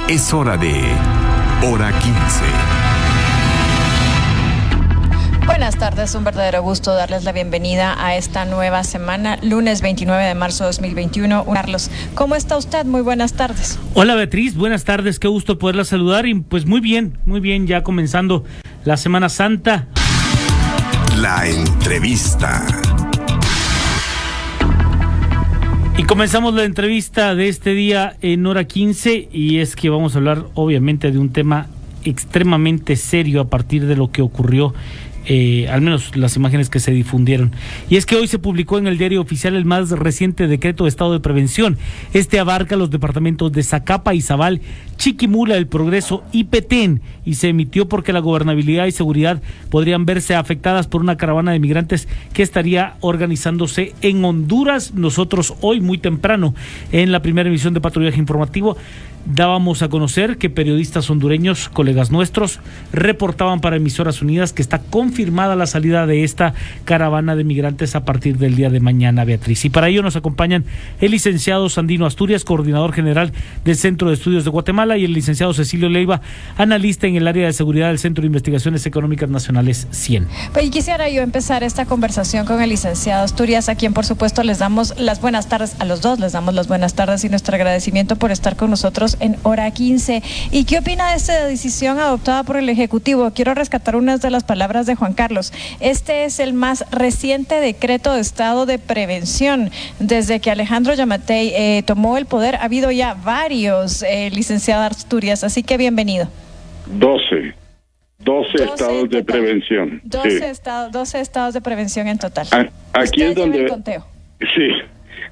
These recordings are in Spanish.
Es hora de Hora 15. Buenas tardes, un verdadero gusto darles la bienvenida a esta nueva semana, lunes 29 de marzo de 2021. Carlos, ¿cómo está usted? Muy buenas tardes. Hola Beatriz, buenas tardes, qué gusto poderla saludar y pues muy bien, ya comenzando la Semana Santa. La entrevista. Y comenzamos la entrevista de este día en Hora 15 y es que vamos a hablar obviamente de un tema extremadamente serio a partir de lo que ocurrió, al menos las imágenes que se difundieron. Y es que hoy se publicó en el Diario Oficial el más reciente decreto de estado de prevención. Este abarca los departamentos de Zacapa, Izabal, Chiquimula, El Progreso y Petén, y se emitió porque la gobernabilidad y seguridad podrían verse afectadas por una caravana de migrantes que estaría organizándose en Honduras. Nosotros hoy muy temprano en la primera emisión de Patrullaje Informativo dábamos a conocer que periodistas hondureños, colegas nuestros, reportaban para Emisoras Unidas que está confirmada la salida de esta caravana de migrantes a partir del día de mañana, Beatriz. Y para ello nos acompañan el licenciado Sandino Asturias, coordinador general del Centro de Estudios de Guatemala, y el licenciado Cecilio Leiva, analista en el área de seguridad del Centro de Investigaciones Económicas Nacionales, CIEN. Pues quisiera yo empezar esta conversación con el licenciado Asturias, a quien por supuesto les damos las buenas tardes, a los dos les damos las buenas tardes y nuestro agradecimiento por estar con nosotros en Hora 15. ¿Y qué opina de esta decisión adoptada por el Ejecutivo? Quiero rescatar unas de las palabras de Juan Carlos. Este es el más reciente decreto de estado de prevención. Desde que Alejandro Yamatei tomó el poder, ha habido ya varios, licenciado Asturias, así que bienvenido. 12 estados de prevención. 12 estados de prevención en total. Aquí es donde conteo. Sí,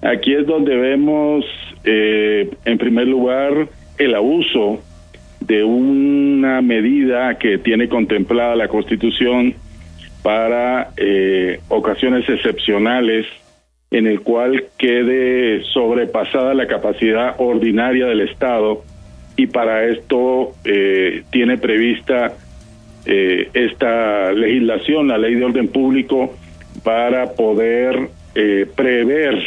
aquí es donde vemos en primer lugar el abuso de una medida que tiene contemplada la Constitución para ocasiones excepcionales, en el cual quede sobrepasada la capacidad ordinaria del Estado, y para esto tiene prevista esta legislación, la Ley de Orden Público, para poder prever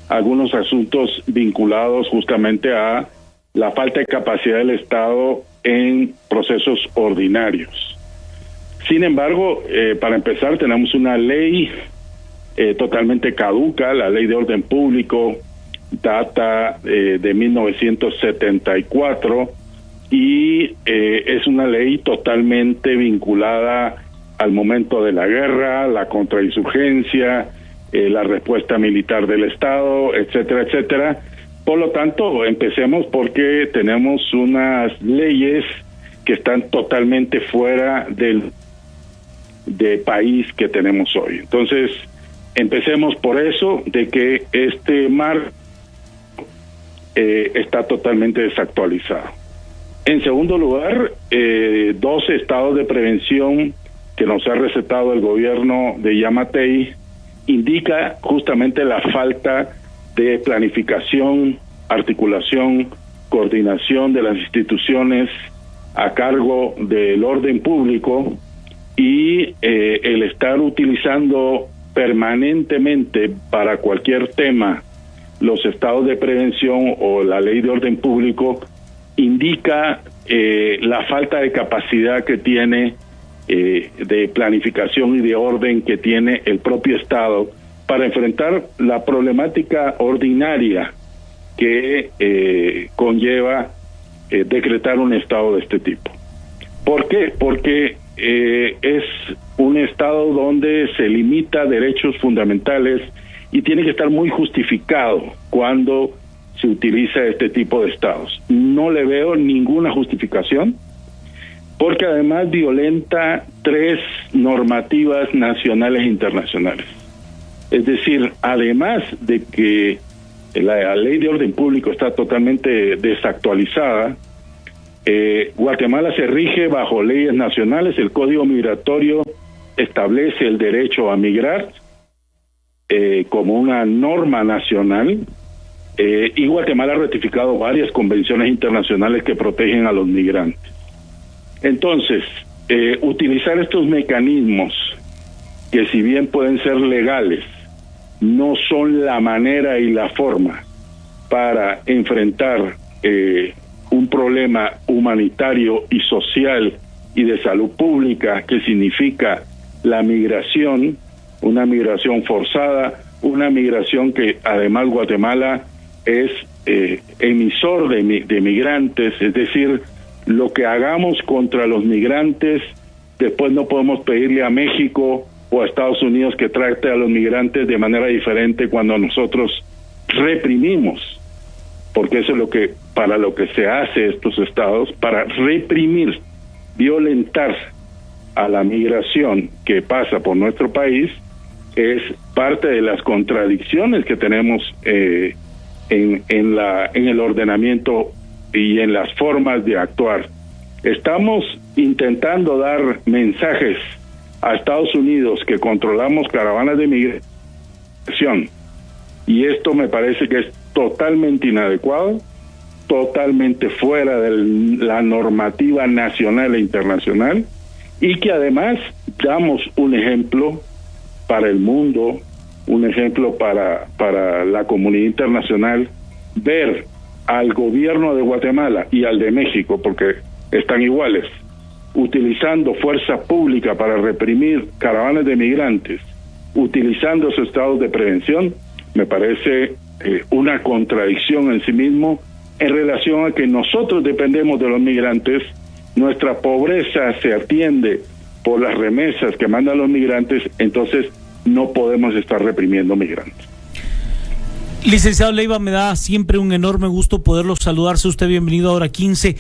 algunos asuntos vinculados justamente a la falta de capacidad del Estado en procesos ordinarios. Sin embargo, para empezar, tenemos una ley totalmente caduca. La Ley de Orden Público data de 1974 y es una ley totalmente vinculada al momento de la guerra, la contrainsurgencia, la respuesta militar del Estado, etcétera, etcétera. Por lo tanto, empecemos porque tenemos unas leyes que están totalmente fuera del país que tenemos hoy. Entonces, empecemos por eso, de que este marco está totalmente desactualizado. En segundo lugar, 12 estados de prevención que nos ha recetado el gobierno de Yamatei indica justamente la falta de planificación, articulación, coordinación de las instituciones a cargo del orden público y el estar utilizando permanentemente para cualquier tema los estados de prevención o la Ley de Orden Público indica la falta de capacidad que tiene de planificación y de orden que tiene el propio Estado para enfrentar la problemática ordinaria que conlleva decretar un estado de este tipo. ¿Por qué? Porque es un estado donde se limita derechos fundamentales y tiene que estar muy justificado cuando se utiliza este tipo de estados. No le veo ninguna justificación, porque además violenta 3 normativas nacionales e internacionales. Es decir, además de que la Ley de Orden Público está totalmente desactualizada, Guatemala se rige bajo leyes nacionales. El Código Migratorio establece el derecho a migrar como una norma nacional, y Guatemala ha ratificado varias convenciones internacionales que protegen a los migrantes. Entonces, utilizar estos mecanismos, que si bien pueden ser legales, no son la manera y la forma para enfrentar un problema problema humanitario y social y de salud pública que significa la migración, una migración forzada, una migración que además Guatemala es emisor de migrantes, es decir, lo que hagamos contra los migrantes, después no podemos pedirle a México o a Estados Unidos que trate a los migrantes de manera diferente cuando nosotros reprimimos, porque eso es lo que se hace estos estados, para reprimir, violentar a la migración que pasa por nuestro país. Es parte de las contradicciones que tenemos en el ordenamiento y en las formas de actuar. Estamos intentando dar mensajes a Estados Unidos que controlamos caravanas de migración, y esto me parece que es totalmente inadecuado, totalmente fuera de la normativa nacional e internacional, y que además damos un ejemplo para el mundo, un ejemplo para la comunidad internacional, ver al gobierno de Guatemala y al de México, porque están iguales, utilizando fuerza pública para reprimir caravanas de migrantes, utilizando sus estados de prevención. Me parece una contradicción en sí mismo en relación a que nosotros dependemos de los migrantes, nuestra pobreza se atiende por las remesas que mandan los migrantes, entonces no podemos estar reprimiendo migrantes. Licenciado Leiva, me da siempre un enorme gusto poderlo saludar. Sea usted bienvenido a Hora 15.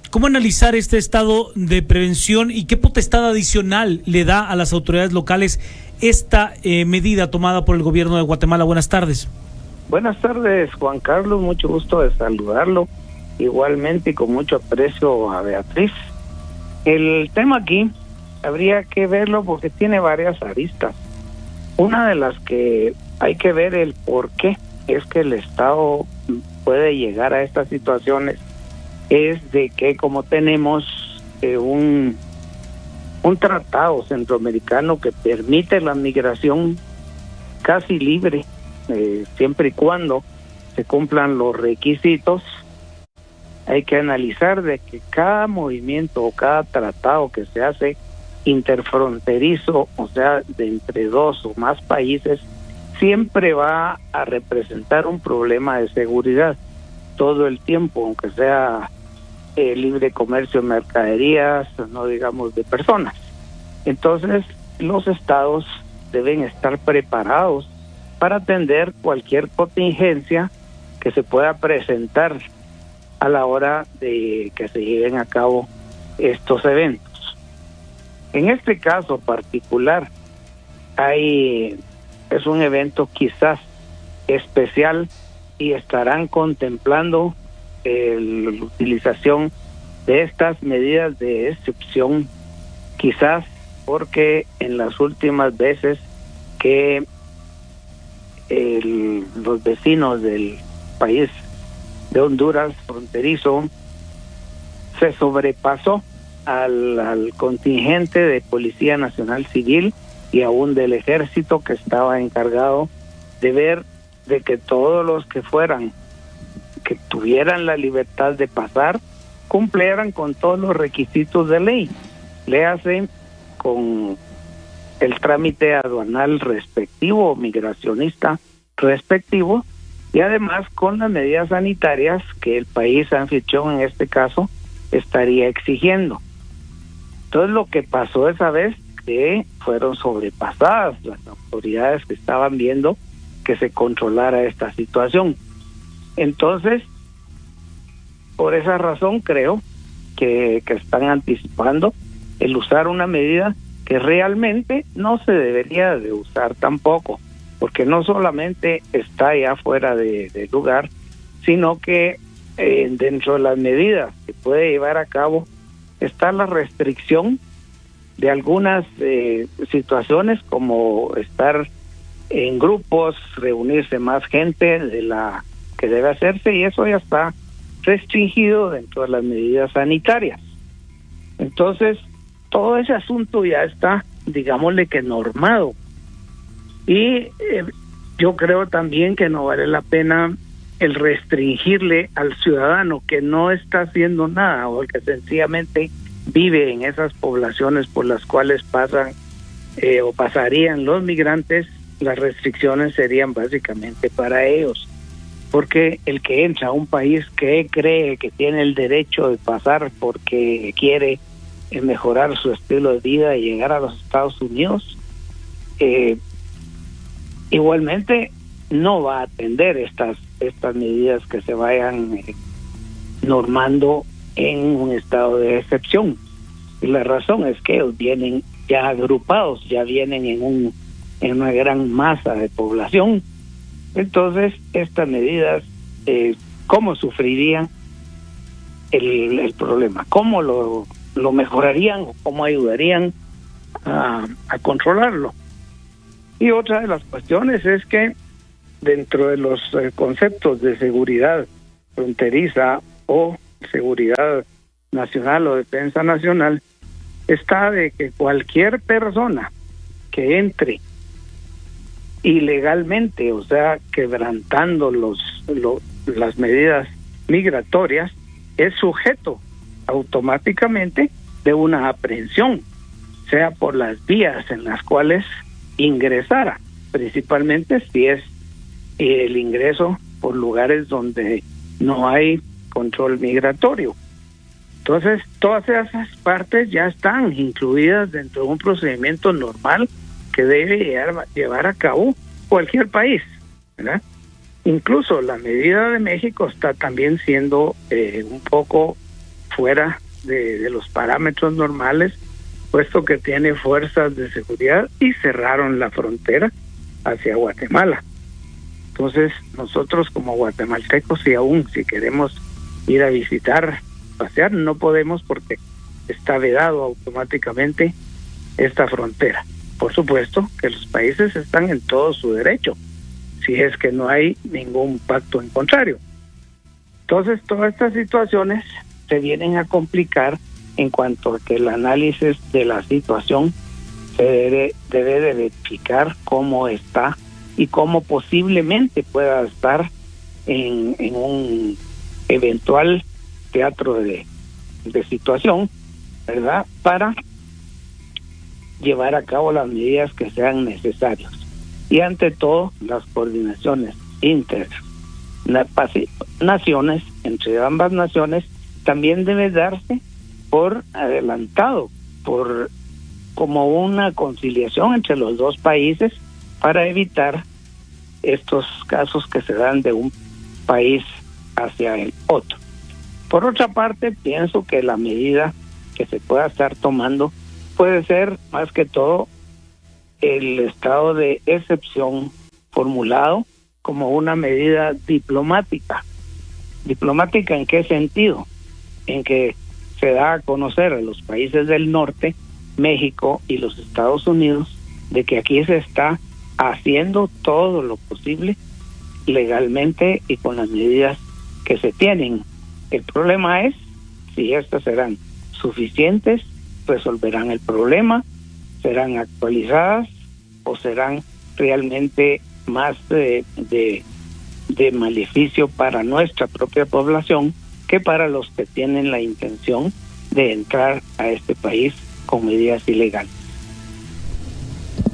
¿Cómo analizar este estado de prevención y qué potestad adicional le da a las autoridades locales esta medida tomada por el gobierno de Guatemala? Buenas tardes. Buenas tardes, Juan Carlos, mucho gusto de saludarlo, igualmente y con mucho aprecio a Beatriz. El tema aquí habría que verlo porque tiene varias aristas. Una de las que hay que ver el por qué es que el Estado puede llegar a estas situaciones es de que como tenemos un tratado centroamericano que permite la migración casi libre, siempre y cuando se cumplan los requisitos, hay que analizar de que cada movimiento o cada tratado que se hace interfronterizo, o sea, de entre dos o más países, siempre va a representar un problema de seguridad todo el tiempo, aunque sea libre comercio de mercaderías, no digamos de personas. Entonces, los estados deben estar preparados para atender cualquier contingencia que se pueda presentar a la hora de que se lleven a cabo estos eventos. En este caso particular, es un evento quizás especial y estarán contemplando la utilización de estas medidas de excepción, quizás porque en las últimas veces que los vecinos del país de Honduras fronterizo se sobrepasó al contingente de Policía Nacional Civil y aún del Ejército, que estaba encargado de ver de que todos los que tuvieran la libertad de pasar cumplieran con todos los requisitos de ley. Le hacen con el trámite aduanal respectivo, migracionista respectivo, y además con las medidas sanitarias que el país anfitrión en este caso estaría exigiendo. Entonces lo que pasó esa vez que fueron sobrepasadas las autoridades que estaban viendo que se controlara esta situación. Entonces, por esa razón creo que están anticipando el usar una medida que realmente no se debería de usar tampoco, porque no solamente está ya fuera de lugar, sino que dentro de las medidas que puede llevar a cabo está la restricción de algunas situaciones, como estar en grupos, reunirse más gente de la que debe hacerse, y eso ya está restringido dentro de las medidas sanitarias. Entonces, todo ese asunto ya está, digámosle que normado. Y yo creo también que no vale la pena el restringirle al ciudadano que no está haciendo nada o el que sencillamente vive en esas poblaciones por las cuales pasan o pasarían los migrantes, las restricciones serían básicamente para ellos. Porque el que entra a un país que cree que tiene el derecho de pasar porque quiere mejorar su estilo de vida y llegar a los Estados Unidos, igualmente no va a atender estas medidas que se vayan normando en un estado de excepción. Y la razón es que ellos vienen ya agrupados, ya vienen en una gran masa de población. Entonces, estas medidas, ¿cómo sufrirían el problema? ¿Cómo lo mejorarían o cómo ayudarían a controlarlo? Y otra de las cuestiones es que dentro de los conceptos de seguridad fronteriza o seguridad nacional o defensa nacional, está de que cualquier persona que entre ilegalmente, o sea, quebrantando las medidas migratorias, es sujeto automáticamente de una aprehensión, sea por las vías en las cuales ingresara, principalmente si es el ingreso por lugares donde no hay control migratorio. Entonces, todas esas partes ya están incluidas dentro de un procedimiento normal que debe llevar a cabo cualquier país, ¿verdad? Incluso la medida de México está también siendo un poco fuera de los parámetros normales, puesto que tiene fuerzas de seguridad y cerraron la frontera hacia Guatemala. Entonces, nosotros como guatemaltecos, si queremos ir a visitar, pasear, no podemos porque está vedado automáticamente esta frontera. Por supuesto que los países están en todo su derecho, si es que no hay ningún pacto en contrario. Entonces, todas estas situaciones se vienen a complicar en cuanto a que el análisis de la situación se debe de verificar cómo está y cómo posiblemente pueda estar en un eventual teatro de situación, ¿verdad?, para llevar a cabo las medidas que sean necesarias. Y ante todo, las coordinaciones naciones, entre ambas naciones, también debe darse por adelantado, como una conciliación entre los dos países para evitar estos casos que se dan de un país hacia el otro. Por otra parte, pienso que la medida que se pueda estar tomando puede ser más que todo el estado de excepción formulado como una medida diplomática. ¿Diplomática en qué sentido? En que se da a conocer a los países del norte, México y los Estados Unidos, de que aquí se está haciendo todo lo posible legalmente y con las medidas que se tienen. El problema es si estas serán suficientes, resolverán el problema, serán actualizadas o serán realmente más de maleficio para nuestra propia población que para los que tienen la intención de entrar a este país con medidas ilegales.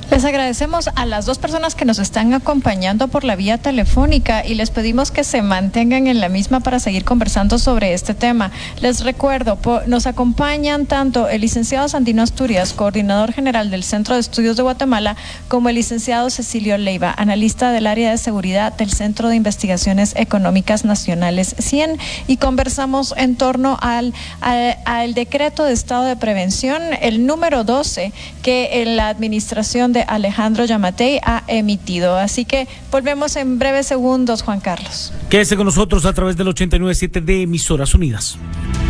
Les agradecemos a las dos personas que nos están acompañando por la vía telefónica y les pedimos que se mantengan en la misma para seguir conversando sobre este tema. Les recuerdo, nos acompañan tanto el licenciado Sandino Asturias, coordinador general del Centro de Estudios de Guatemala, como el licenciado Cecilio Leiva, analista del área de seguridad del Centro de Investigaciones Económicas Nacionales CIEN, y conversamos en torno al decreto de estado de prevención, el número 12, que la administración de Alejandro Yamatei ha emitido. Así que volvemos en breves segundos, Juan Carlos. Quédese con nosotros a través del 89.7 de Emisoras Unidas.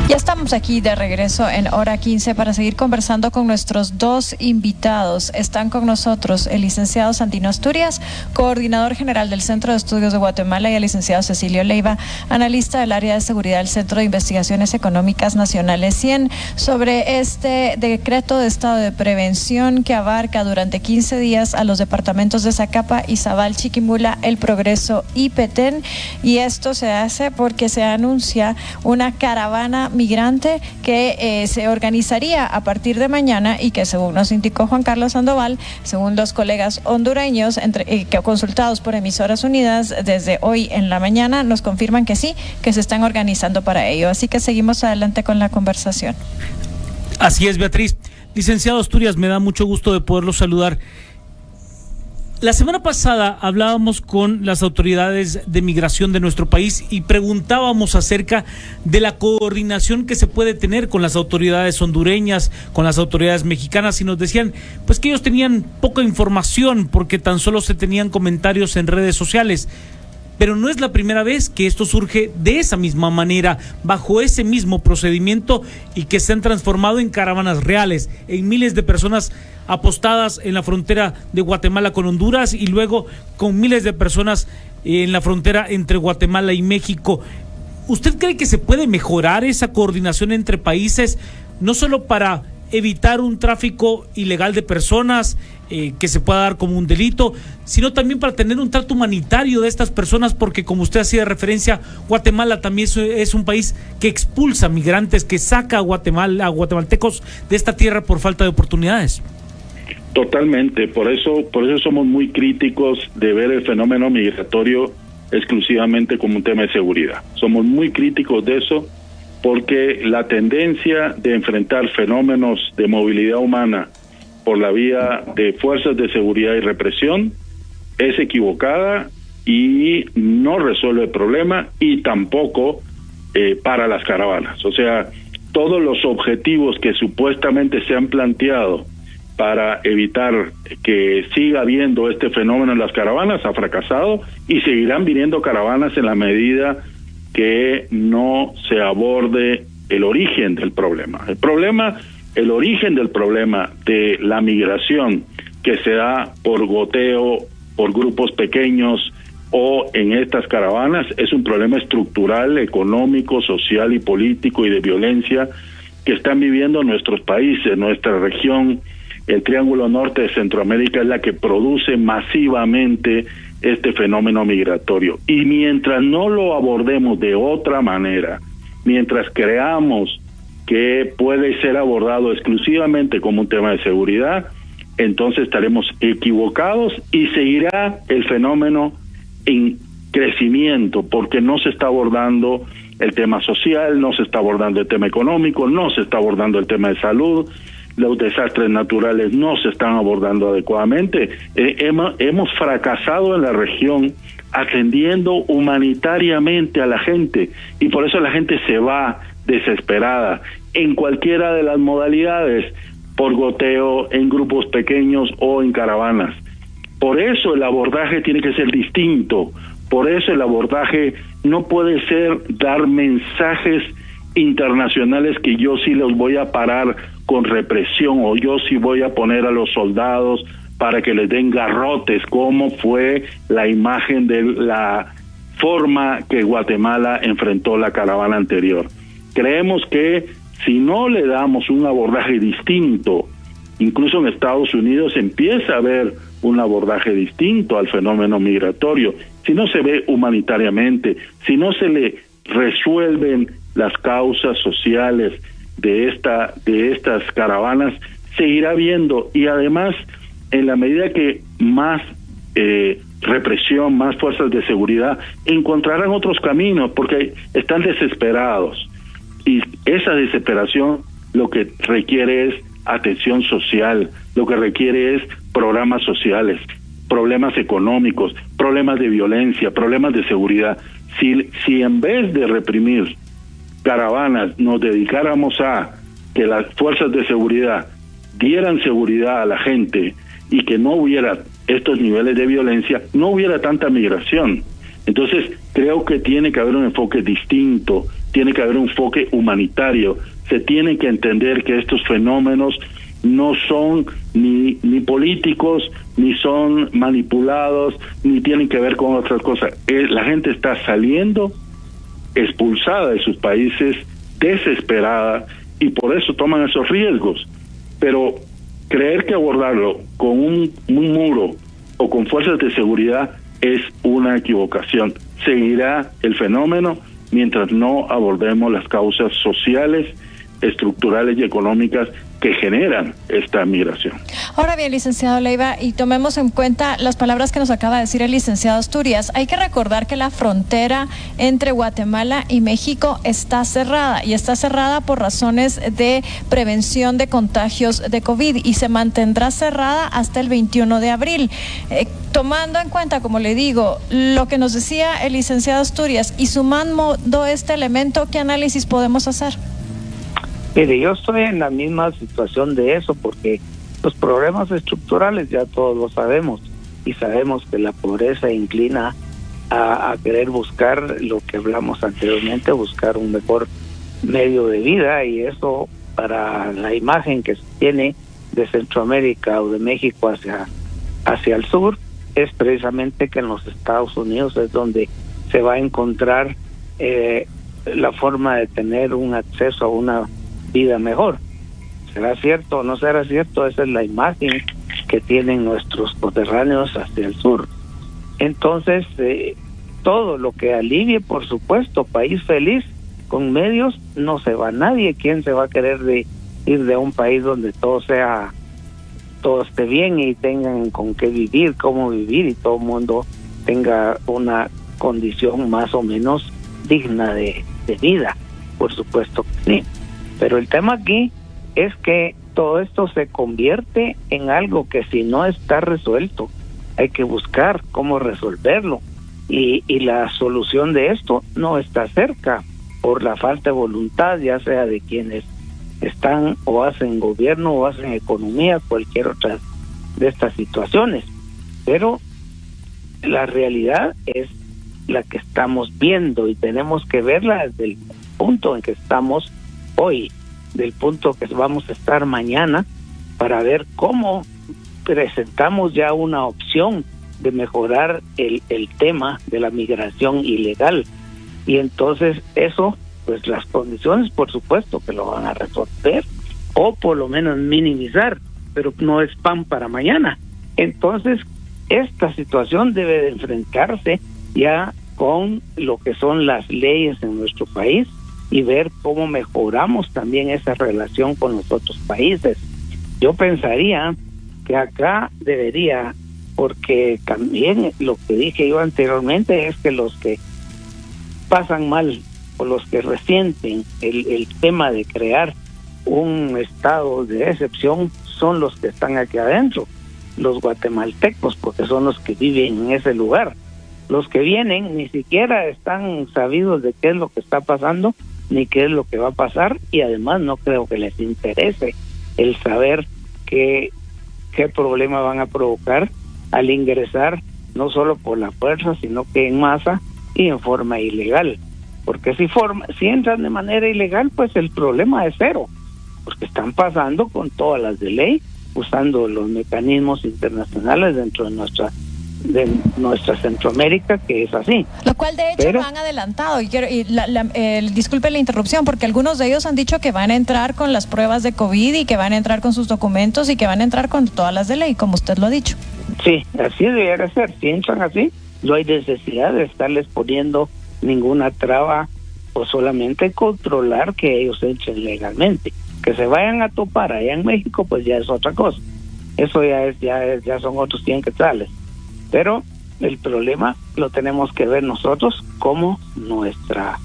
Ya estamos aquí de regreso en Hora 15 para seguir conversando con nuestros dos invitados. Están con nosotros el licenciado Santino Asturias, coordinador general del Centro de Estudios de Guatemala, y el licenciado Cecilio Leiva, analista del área de seguridad del Centro de Investigaciones Económicas Nacionales 100, sobre este decreto de estado de prevención que abarca durante 15 días a los departamentos de Zacapa, Izabal, Chiquimula, El Progreso y Petén. Y esto se hace porque se anuncia una caravana migrante que se organizaría a partir de mañana y que, según nos indicó Juan Carlos Sandoval, según los colegas hondureños que consultados por Emisoras Unidas desde hoy en la mañana, nos confirman que sí, que se están organizando para ello. Así que seguimos adelante con la conversación. Así es, Beatriz. Licenciado Asturias, me da mucho gusto de poderlo saludar. La semana pasada hablábamos con las autoridades de migración de nuestro país y preguntábamos acerca de la coordinación que se puede tener con las autoridades hondureñas, con las autoridades mexicanas, y nos decían pues que ellos tenían poca información porque tan solo se tenían comentarios en redes sociales. Pero no es la primera vez que esto surge de esa misma manera, bajo ese mismo procedimiento, y que se han transformado en caravanas reales, en miles de personas apostadas en la frontera de Guatemala con Honduras y luego con miles de personas en la frontera entre Guatemala y México. ¿Usted cree que se puede mejorar esa coordinación entre países, no solo para evitar un tráfico ilegal de personas que se pueda dar como un delito, sino también para tener un trato humanitario de estas personas? Porque, como usted hacía referencia, Guatemala también es un país que expulsa migrantes, que saca a guatemaltecos de esta tierra por falta de oportunidades. Totalmente, por eso somos muy críticos de ver el fenómeno migratorio exclusivamente como un tema de seguridad. Somos muy críticos de eso, porque la tendencia de enfrentar fenómenos de movilidad humana por la vía de fuerzas de seguridad y represión es equivocada y no resuelve el problema, y tampoco para las caravanas. O sea, todos los objetivos que supuestamente se han planteado para evitar que siga habiendo este fenómeno en las caravanas ha fracasado, y seguirán viniendo caravanas en la medida que no se aborde el origen del problema. El origen del problema de la migración, que se da por goteo, por grupos pequeños o en estas caravanas, es un problema estructural, económico, social y político, y de violencia que están viviendo nuestros países. Nuestra región, el Triángulo Norte de Centroamérica, es la que produce masivamente este fenómeno migratorio. Y mientras no lo abordemos de otra manera, mientras creamos que puede ser abordado exclusivamente como un tema de seguridad, entonces estaremos equivocados y seguirá el fenómeno en crecimiento, porque no se está abordando el tema social, no se está abordando el tema económico, no se está abordando el tema de salud. Los desastres naturales no se están abordando adecuadamente. Hemos fracasado en la región atendiendo humanitariamente a la gente, y por eso la gente se va desesperada en cualquiera de las modalidades, por goteo, en grupos pequeños o en caravanas. Por eso el abordaje tiene que ser distinto. Por eso el abordaje no puede ser dar mensajes internacionales que yo sí los voy a parar con represión, o yo sí voy a poner a los soldados para que les den garrotes, como fue la imagen de la forma que Guatemala enfrentó la caravana anterior. Creemos que si no le damos un abordaje distinto, incluso en Estados Unidos empieza a haber un abordaje distinto al fenómeno migratorio, si no se ve humanitariamente, si no se le resuelven las causas sociales de estas caravanas, seguirá habiendo. Y además, en la medida que más represión, más fuerzas de seguridad encontrarán otros caminos, porque están desesperados, y esa desesperación lo que requiere es atención social, lo que requiere es programas sociales, problemas económicos, problemas de violencia, problemas de seguridad. Si en vez de reprimir caravanas nos dedicáramos a que las fuerzas de seguridad dieran seguridad a la gente y que no hubiera estos niveles de violencia, no hubiera tanta migración. Entonces creo que tiene que haber un enfoque distinto tiene que haber un enfoque humanitario. Se tiene que entender que estos fenómenos no son ni políticos, ni son manipulados, ni tienen que ver con otras cosas. La gente está saliendo expulsada de sus países, desesperada, y por eso toman esos riesgos. Pero creer que abordarlo con un muro o con fuerzas de seguridad es una equivocación. Seguirá el fenómeno mientras no abordemos las causas sociales, estructurales y económicas que generan esta migración. Ahora bien, licenciado Leiva, y tomemos en cuenta las palabras que nos acaba de decir el licenciado Asturias, hay que recordar que la frontera entre Guatemala y México está cerrada, y está cerrada por razones de prevención de contagios de COVID, y se mantendrá cerrada hasta el 21 de abril. Tomando en cuenta, como le digo, lo que nos decía el licenciado Asturias, y sumando este elemento, ¿qué análisis podemos hacer? Mire, yo estoy en la misma situación de eso, porque los problemas estructurales ya todos lo sabemos, y sabemos que la pobreza inclina a querer buscar lo que hablamos anteriormente, buscar un mejor medio de vida, y eso, para la imagen que se tiene de Centroamérica o de México hacia el sur, es precisamente que en los Estados Unidos es donde se va a encontrar la forma de tener un acceso a una vida mejor. ¿Será cierto o no será cierto? Esa es la imagen que tienen nuestros coterráneos hacia el sur. Entonces, todo lo que alivie, por supuesto, país feliz, con medios, no se va nadie. ¿Quién se va a querer ir de un país donde todo esté bien y tengan con qué vivir, cómo vivir, y todo el mundo tenga una condición más o menos digna de vida? Por supuesto que sí. Pero el tema aquí es que todo esto se convierte en algo que, si no está resuelto, hay que buscar cómo resolverlo. Y la solución de esto no está cerca por la falta de voluntad, ya sea de quienes están o hacen gobierno o hacen economía, cualquier otra de estas situaciones. Pero la realidad es la que estamos viendo, y tenemos que verla desde el punto en que estamos hoy, del punto que vamos a estar mañana, para ver cómo presentamos ya una opción de mejorar el tema de la migración ilegal. Y entonces eso, pues las condiciones, por supuesto que lo van a resolver, o por lo menos minimizar, pero no es pan para mañana. Entonces esta situación debe de enfrentarse ya con lo que son las leyes en nuestro país, y ver cómo mejoramos también esa relación con los otros países. Yo pensaría que acá debería, porque también lo que dije yo anteriormente es que los que pasan mal o los que resienten el tema de crear un estado de excepción son los que están aquí adentro, los guatemaltecos, porque son los que viven en ese lugar. Los que vienen ni siquiera están sabidos de qué es lo que está pasando, ni qué es lo que va a pasar, y además no creo que les interese el saber qué problema van a provocar al ingresar, no solo por la fuerza, sino que en masa y en forma ilegal. Porque si entran de manera ilegal, pues el problema es cero, porque están pasando con todas las de ley, usando los mecanismos internacionales dentro de nuestra Centroamérica, que es así. Lo cual de hecho lo han adelantado, disculpe la interrupción, porque algunos de ellos han dicho que van a entrar con las pruebas de COVID, y que van a entrar con sus documentos, y que van a entrar con todas las de ley, como usted lo ha dicho. Sí, así debería ser. Si entran así, no hay necesidad de estarles poniendo ninguna traba, o solamente controlar que ellos entren legalmente. Que se vayan a topar allá en México, pues ya es otra cosa. Eso ya son otros 100 quetzales. Pero el problema lo tenemos que ver nosotros como nuestra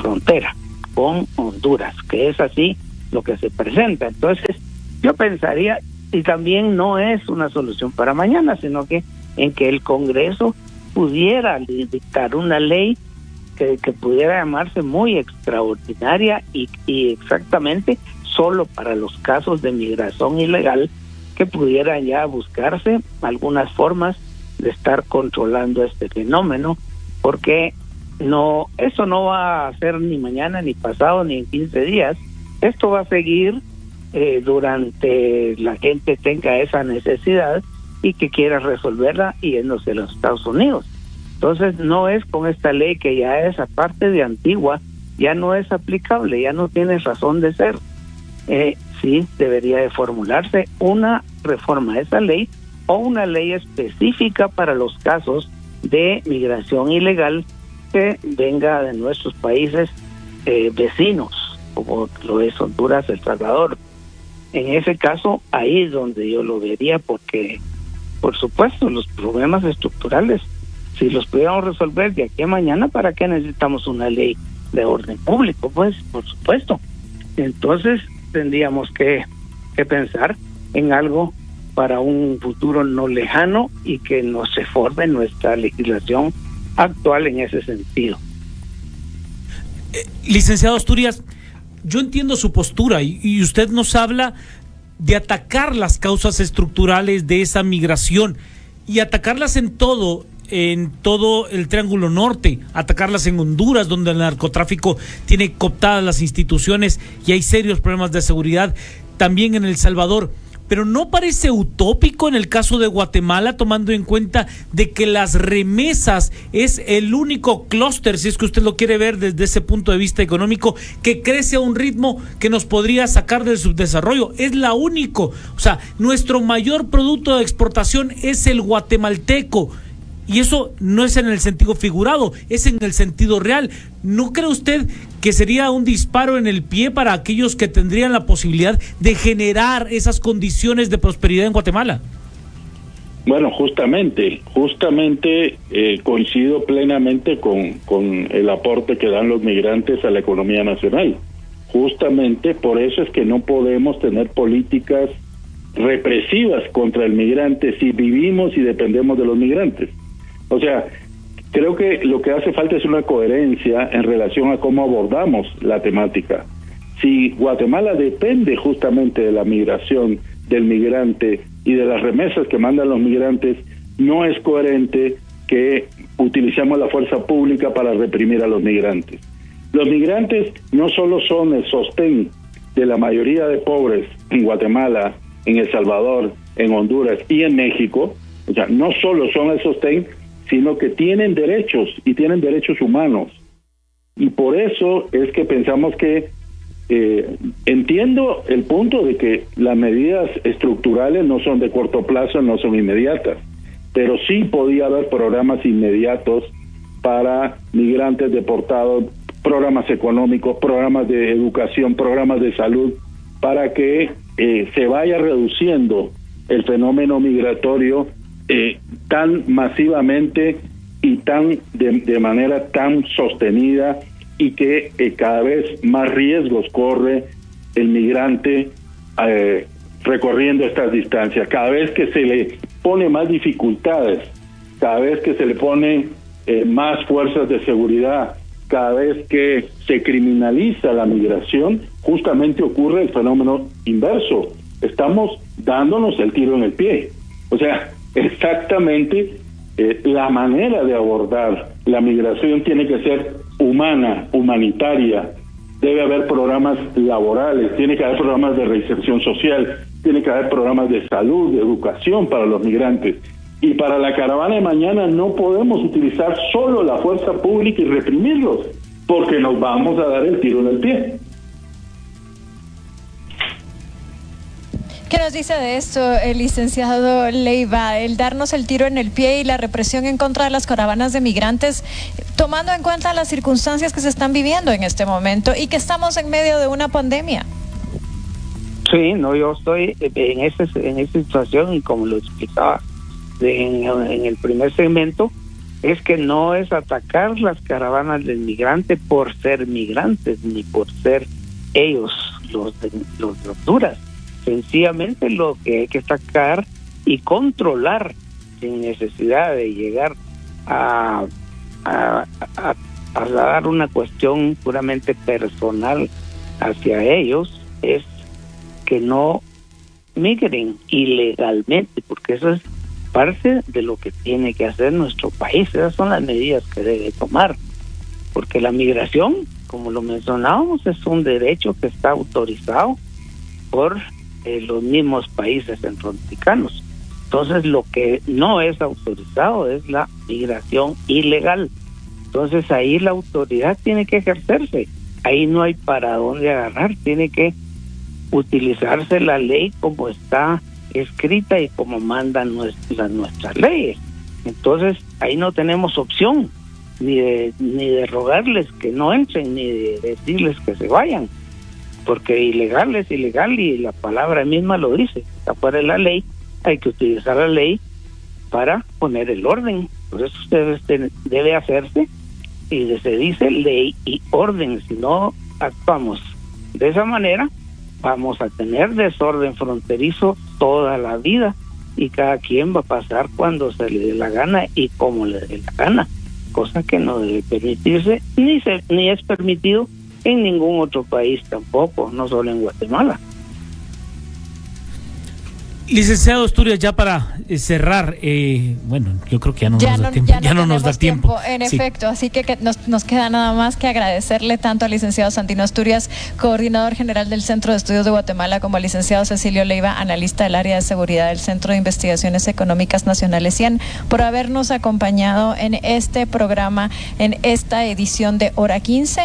frontera con Honduras, que es así lo que se presenta. Entonces yo pensaría, y también no es una solución para mañana, sino que en que el Congreso pudiera dictar una ley que pudiera llamarse muy extraordinaria y exactamente solo para los casos de migración ilegal, que pudieran ya buscarse algunas formas de estar controlando este fenómeno, porque no, eso no va a ser ni mañana, ni pasado, ni en 15 días. Esto va a seguir durante la gente tenga esa necesidad y que quiera resolverla yéndose a los Estados Unidos. Entonces no es con esta ley que ya es aparte de antigua, ya no es aplicable, ya no tiene razón de ser. Sí debería de formularse una reforma a esa ley o una ley específica para los casos de migración ilegal que venga de nuestros países vecinos, como lo es Honduras, El Salvador. En ese caso, ahí es donde yo lo vería, porque, por supuesto, los problemas estructurales, si los pudiéramos resolver de aquí a mañana, ¿para qué necesitamos una ley de orden público? Pues, por supuesto. Entonces, tendríamos que pensar en algo para un futuro no lejano y que no se forme nuestra legislación actual en ese sentido. Licenciado Asturias, yo entiendo su postura y usted nos habla de atacar las causas estructurales de esa migración y atacarlas en todo el Triángulo Norte, atacarlas en Honduras, donde el narcotráfico tiene cooptadas las instituciones y hay serios problemas de seguridad, también en El Salvador. Pero ¿no parece utópico en el caso de Guatemala, tomando en cuenta de que las remesas es el único clúster, si es que usted lo quiere ver desde ese punto de vista económico, que crece a un ritmo que nos podría sacar del subdesarrollo? Es la único. O sea, nuestro mayor producto de exportación es el guatemalteco. Y eso no es en el sentido figurado, es en el sentido real. ¿No cree usted que sería un disparo en el pie para aquellos que tendrían la posibilidad de generar esas condiciones de prosperidad en Guatemala? Bueno, justamente coincido plenamente con el aporte que dan los migrantes a la economía nacional. Justamente por eso es que no podemos tener políticas represivas contra el migrante si vivimos y dependemos de los migrantes. O sea, creo que lo que hace falta es una coherencia en relación a cómo abordamos la temática. Si Guatemala depende justamente de la migración del migrante y de las remesas que mandan los migrantes, no es coherente que utilicemos la fuerza pública para reprimir a los migrantes. Los migrantes no solo son el sostén de la mayoría de pobres en Guatemala, en El Salvador, en Honduras y en México. O sea, no solo son el sostén, sino que tienen derechos y tienen derechos humanos. Y por eso es que pensamos que entiendo el punto de que las medidas estructurales no son de corto plazo, no son inmediatas, pero sí podía haber programas inmediatos para migrantes deportados, programas económicos, programas de educación, programas de salud, para que se vaya reduciendo el fenómeno migratorio tan masivamente y tan de manera tan sostenida, y que cada vez más riesgos corre el migrante recorriendo estas distancias. Cada vez que se le pone más dificultades, cada vez que se le pone más fuerzas de seguridad, cada vez que se criminaliza la migración, justamente ocurre el fenómeno inverso. Estamos dándonos el tiro en el pie. O sea, exactamente la manera de abordar la migración tiene que ser humana, humanitaria. Debe haber programas laborales, tiene que haber programas de reinserción social, tiene que haber programas de salud, de educación para los migrantes. Y para la caravana de mañana no podemos utilizar solo la fuerza pública y reprimirlos, porque nos vamos a dar el tiro en el pie. ¿Qué nos dice de esto el licenciado Leiva, el darnos el tiro en el pie y la represión en contra de las caravanas de migrantes, tomando en cuenta las circunstancias que se están viviendo en este momento y que estamos en medio de una pandemia? Sí, no, yo estoy en esa situación, y como lo explicaba en el primer segmento, es que no es atacar las caravanas del migrante por ser migrantes, ni por ser ellos los de Honduras. Sencillamente lo que hay que atacar y controlar, sin necesidad de llegar a dar una cuestión puramente personal hacia ellos, es que no migren ilegalmente, porque eso es parte de lo que tiene que hacer nuestro país. Esas son las medidas que debe tomar. porque la migración, como lo mencionábamos, es un derecho que está autorizado por los mismos países centroamericanos. Entonces, lo que no es autorizado es la migración ilegal. Entonces, ahí la autoridad tiene que ejercerse. Ahí no hay para dónde agarrar. Tiene que utilizarse la ley como está escrita y como mandan nuestras leyes. Entonces, ahí no tenemos opción ni de rogarles que no entren, ni de decirles que se vayan, porque ilegal es ilegal y la palabra misma lo dice. Está fuera de la ley. Hay que utilizar la ley para poner el orden. Por eso debe hacerse, y se dice ley y orden. Si no actuamos de esa manera, vamos a tener desorden fronterizo toda la vida, y cada quien va a pasar cuando se le dé la gana y como le dé la gana, cosa que no debe permitirse, ni es permitido en ningún otro país tampoco, no solo en Guatemala. Licenciado Asturias, ya para cerrar, bueno, yo creo que ya no nos da tiempo. En Sí. efecto, así que nos queda nada más que agradecerle tanto al licenciado Santino Asturias, coordinador general del Centro de Estudios de Guatemala, como al licenciado Cecilio Leiva, analista del área de seguridad del Centro de Investigaciones Económicas Nacionales CIEN, por habernos acompañado en este programa, en esta edición de Hora 15.